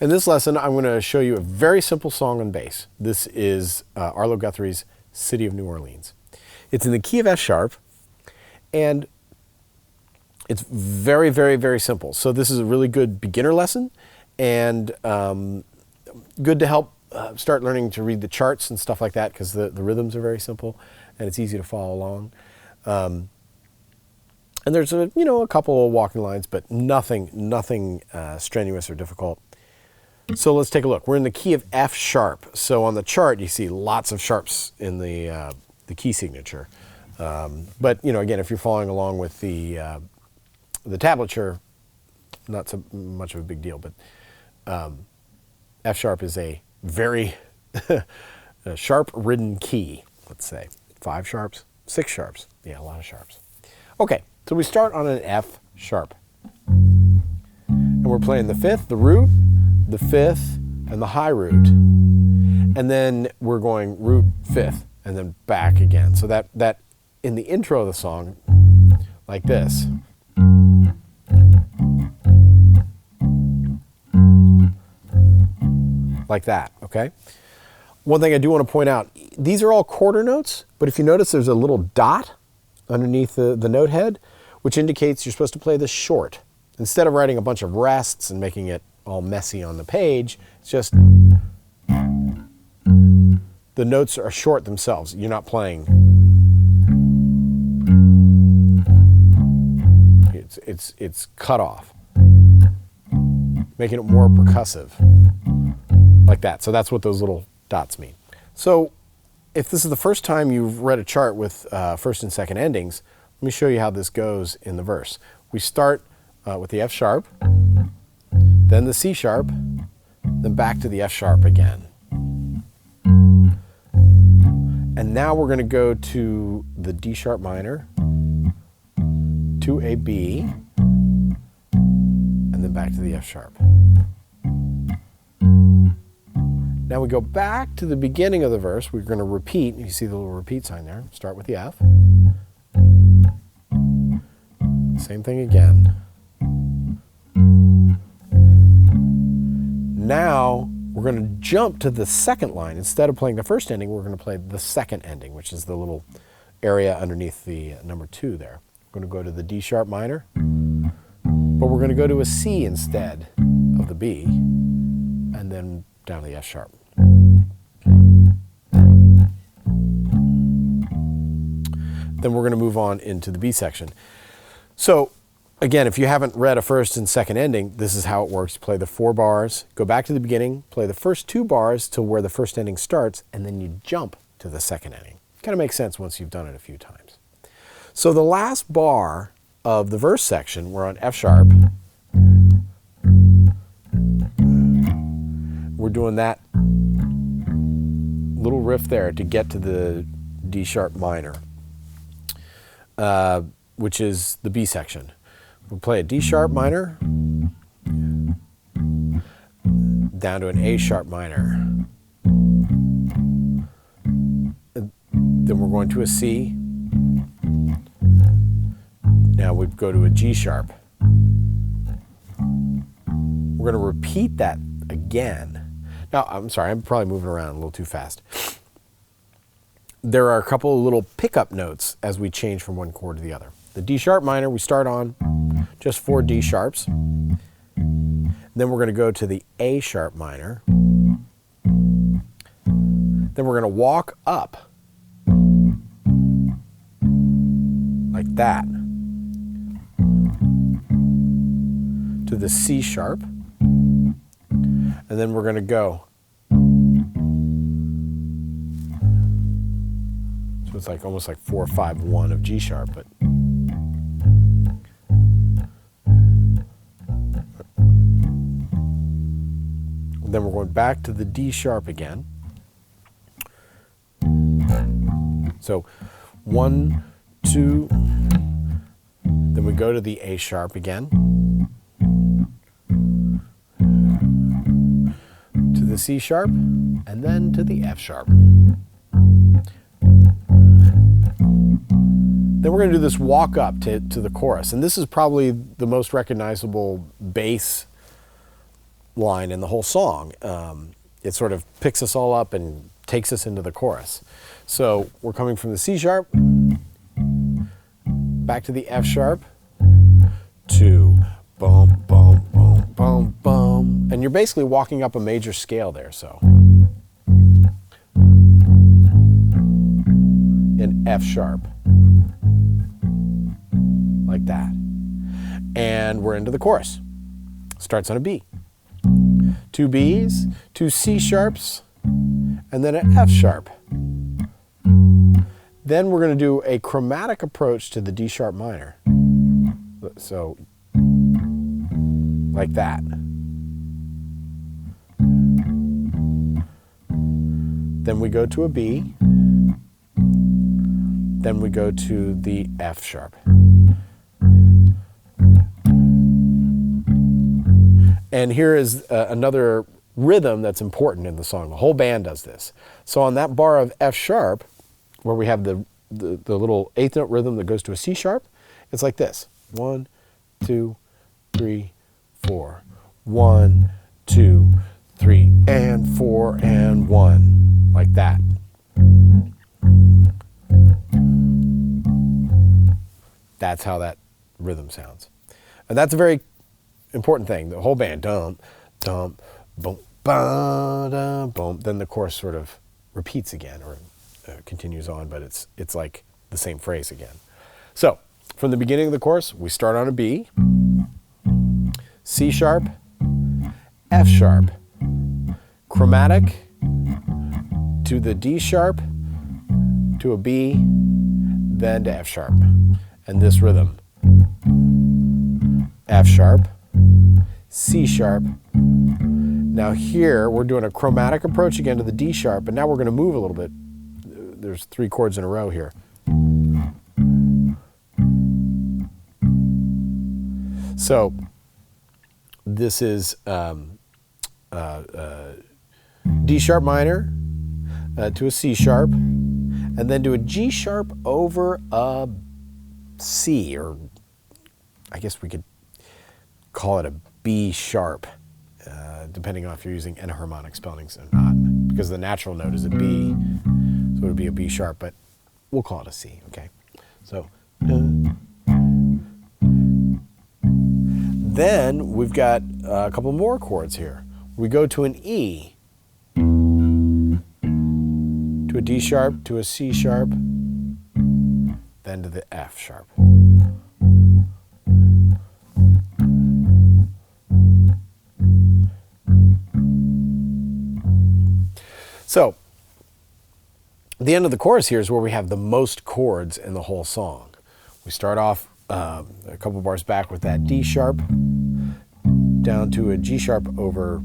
In this lesson, I'm going to show you a very simple song on bass. This is Arlo Guthrie's City of New Orleans. It's in the key of F sharp, and it's very, very, very simple. So this is a really good beginner lesson, and good to help start learning to read the charts and stuff like that, because the rhythms are very simple, and it's easy to follow along. And there's a couple of walking lines, but nothing strenuous or difficult. So let's take a look. We're in the key of F sharp. So on the chart, you see lots of sharps in the key signature. But again, if you're following along with the tablature, not so much of a big deal. But F sharp is a very sharp-ridden key. Let's say 5 sharps, 6 sharps. Yeah, a lot of sharps. Okay, so we start on an F sharp, and we're playing the 5th, the root, the 5th, and the high root, and then we're going root 5th, and then back again. So that in the intro of the song, like this. Like that, okay? One thing I do want to point out, these are all quarter notes, but if you notice there's a little dot underneath the note head, which indicates you're supposed to play this short. Instead of writing a bunch of rests and making it all messy on the page, it's just the notes are short themselves. You're not playing. It's cut off, making it more percussive, like that. So that's what those little dots mean. So if this is the first time you've read a chart with first and second endings, let me show you how this goes in the verse. We start with the F sharp, then the C sharp, then back to the F sharp again. And now we're going to go to the D sharp minor, to a B, and then back to the F sharp. Now we go back to the beginning of the verse. We're going to repeat. You see the little repeat sign there. Start with the F. Same thing again. Now we're going to jump to the second line. Instead of playing the first ending, we're going to play the second ending, which is the little area underneath the number 2 there. We're going to go to the D sharp minor, but we're going to go to a C instead of the B, and then down to the F sharp. Then we're going to move on into the B section. So again, if you haven't read a first and second ending, this is how it works. You play the 4 bars, go back to the beginning, play the first 2 bars to where the first ending starts, and then you jump to the second ending. Kind of makes sense once you've done it a few times. So the last bar of the verse section, we're on F sharp. We're doing that little riff there to get to the D sharp minor, which is the B section. We'll play a D sharp minor, down to an A sharp minor. Then we're going to a C. Now we go to a G sharp. We're going to repeat that again. Now, I'm sorry, I'm probably moving around a little too fast. There are a couple of little pickup notes as we change from one chord to the other. The D sharp minor, we start on just 4 D sharps. Then we're going to go to the A sharp minor. Then we're going to walk up like that to the C sharp. And then we're going to go. So it's like almost like 4-5-1 of G sharp, but then we're going back to the D sharp again. So 1, 2, then we go to the A sharp again, to the C sharp, and then to the F sharp. Then we're going to do this walk up to the chorus, and this is probably the most recognizable bass line in the whole song. It sort of picks us all up and takes us into the chorus. So we're coming from the C sharp, back to the F sharp, to bum, bum, bum, bum, bum. And you're basically walking up a major scale there, so. In F sharp, like that. And we're into the chorus. Starts on a B. 2 Bs, 2 C sharps, and then an F sharp. Then we're going to do a chromatic approach to the D sharp minor. So, like that. Then we go to a B. Then we go to the F sharp. And here is another rhythm that's important in the song. The whole band does this. So on that bar of F sharp, where we have the little eighth note rhythm that goes to a C sharp, it's like this. 1, 2, 3, 4. 1, 2, 3, and 4, and 1. Like that. That's how that rhythm sounds. And that's a very important thing. The whole band, dum, dum, boom, ba, dum, boom. Then the chorus sort of repeats again or continues on, but it's like the same phrase again. So from the beginning of the chorus, we start on a B, C sharp, F sharp, chromatic to the D sharp, to a B, then to F sharp. And this rhythm, F sharp, C sharp. Now here we're doing a chromatic approach again to the D sharp, but now we're going to move a little bit. There's 3 chords in a row here. So this is D sharp minor to a C sharp, and then to a G sharp over a C, or I guess we could call it a B sharp, depending on if you're using enharmonic spellings or not, because the natural note is a B, so it would be a B sharp, but we'll call it a C, okay? So, then we've got a couple more chords here. We go to an E, to a D sharp, to a C sharp, then to the F sharp. So, the end of the chorus here is where we have the most chords in the whole song. We start off a couple bars back with that D sharp, down to a G sharp over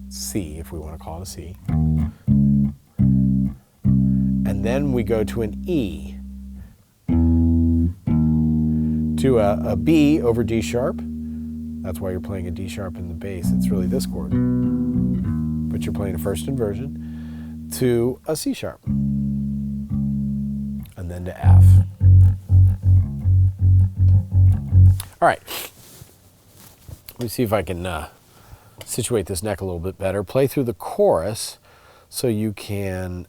C, if we want to call it a C. And then we go to an E, to a B over D sharp. That's why you're playing a D sharp in the bass. It's really this chord, but you're playing a first inversion, to a C sharp, and then to F. All right, let me see if I can situate this neck a little bit better. Play through the chorus so you can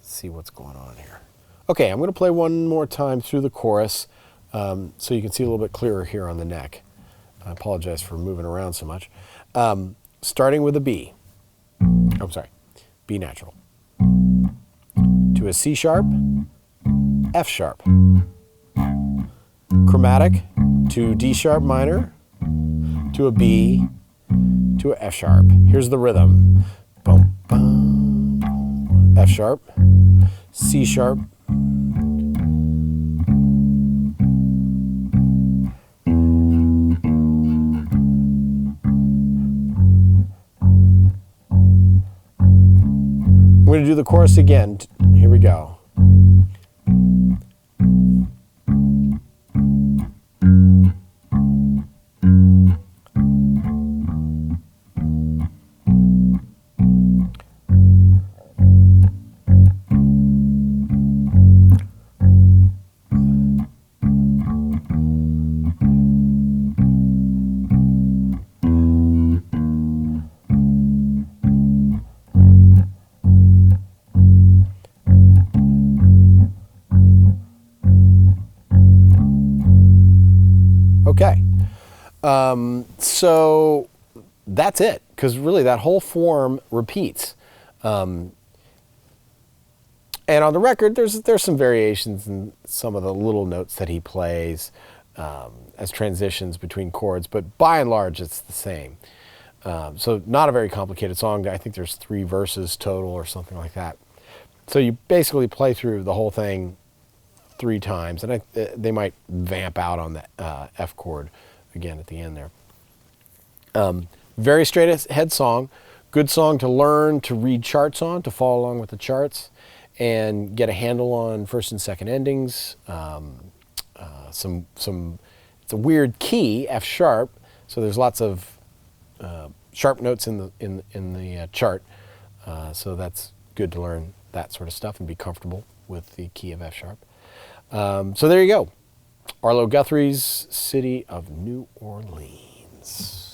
see what's going on here. Okay, I'm going to play one more time through the chorus so you can see a little bit clearer here on the neck. I apologize for moving around so much. Starting with a B. I'm sorry, B natural. To a C sharp, F sharp. Chromatic to D sharp minor, to a B, to a F sharp. Here's the rhythm. Bum, bum, F sharp, C sharp, we're going to do the chorus again. Here we go. So that's it, because really that whole form repeats. And on the record, there's some variations in some of the little notes that he plays as transitions between chords, but by and large, it's the same. So not a very complicated song. I think there's 3 verses total or something like that. So you basically play through the whole thing 3 times, and they might vamp out on the F chord again at the end there. Very straight ahead song. Good song to learn to read charts on, to follow along with the charts, and get a handle on first and second endings. It's a weird key, F sharp, so there's lots of sharp notes in the chart. So that's good to learn that sort of stuff and be comfortable with the key of F sharp. So there you go. Arlo Guthrie's City of New Orleans.